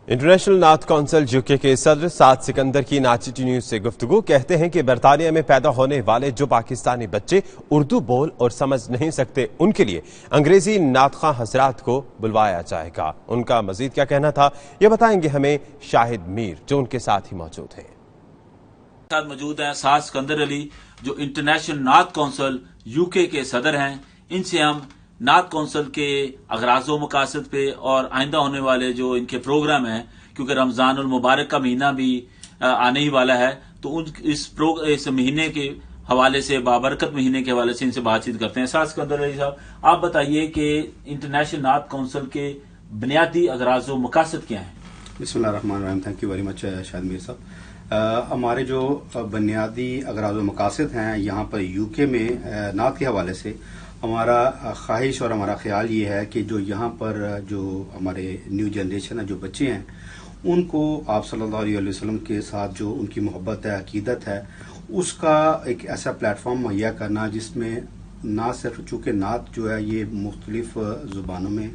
International नाथ council UK के सदर साद सिकंदर की नाचिटी न्यूज से गुफ्तगू। कहते हैं कि बरतानिया में पैदा होने वाले जो पाकिस्तानी बच्चे उर्दू बोल और समझ नहीं सकते, उनके लिए अंग्रेजी नातख़्वां हजरात को बुलवाया जाएगा। उनका मजीद क्या कहना था, ये बताएंगे हमें शाहिद मीर, जो उनके साथ ही मौजूद हैं। साथ मौजूद हैं साद सिकंदर अली, जो इंटरनेशनल नाथ कौंसिल यूके के सदर हैं। इनसे हम नाथ कौंसिल के अगराज़ो मकासद पे और आइंदा होने वाले जो इनके प्रोग्राम हैं, क्योंकि रमज़ानुल मुबारक का महीना भी आने ही वाला है, तो इस महीने के हवाले से, बाबरकत महीने के हवाले से इनसे बातचीत करते हैं। साद सिकंदर अली साहब, आप बताइए कि इंटरनेशनल नाथ कौंसिल के बुनियादी अगराज़ो मकासद क्या हैं? बिस्मिल्लाहिर्रहमानिर्रहीम। Thank you very much Shahid Mir साहब। हमारे जो बुनियादी अगराज़ो मकासद हैं यहाँ पर यूके में नात के हवाले से, हमारा ख्वाहिश और हमारा ख्याल ये है कि जो यहाँ पर जो हमारे न्यू जनरेशन है, जो बच्चे हैं, उनको आप सल्लल्लाहु अलैहि वसल्लम के साथ जो उनकी मोहब्बत है, अकीदत है, उसका एक ऐसा प्लेटफॉर्म मुहैया करना जिसमें ना सिर्फ, चूँकि नात जो है ये मुख्तलिफ ज़ुबानों में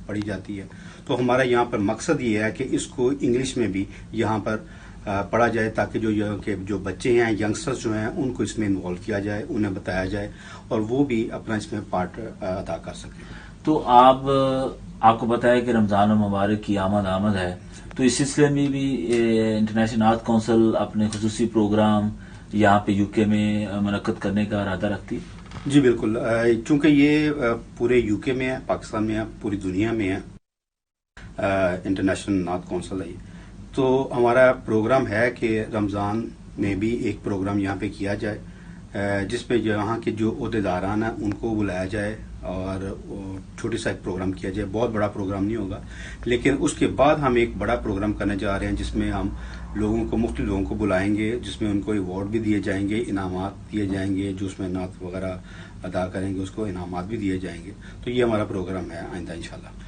पढ़ी जाती है, तो हमारा यहाँ पर मकसद ये है कि इसको इंग्लिश में भी यहाँ पर पढ़ा जाए, ताकि जो बच्चे हैं, यंगस्टर्स जो हैं, उनको इसमें इन्वॉल्व किया जाए, उन्हें बताया जाए और वो भी अपना इसमें पार्ट अदा कर सकें। तो आपको पता है कि रमज़ान मुबारक की आमद है, तो इस सिलसिले में भी इंटरनेशनल नाथ कौंसिल अपने खुसूसी प्रोग्राम यहाँ पे यूके में मुनक्कद करने का इरादा रखती है? जी बिल्कुल, चूँकि ये पूरे यूके में है, पाकिस्तान में है, पूरी दुनिया में है, इंटरनेशनल नाथ कौंसिल है, तो हमारा प्रोग्राम है कि रमज़ान में भी एक प्रोग्राम यहाँ पे किया जाए, जिसपे यहाँ के जो ओहदेदारान हैं उनको बुलाया जाए और छोटी सा एक प्रोग्राम किया जाए। बहुत बड़ा प्रोग्राम नहीं होगा, लेकिन उसके बाद हम एक बड़ा प्रोग्राम करने जा रहे हैं, जिसमें हम मुख्तलिफ लोगों को बुलाएंगे, जिसमें उनको अवार्ड भी दिए जाएंगे, इनामात दिए जाएंगे, जो उसमें नात वगैरह अदा करेंगे उसको इनामात भी दिए जाएंगे। तो ये हमारा प्रोग्राम है आइंदा इंशाल्लाह।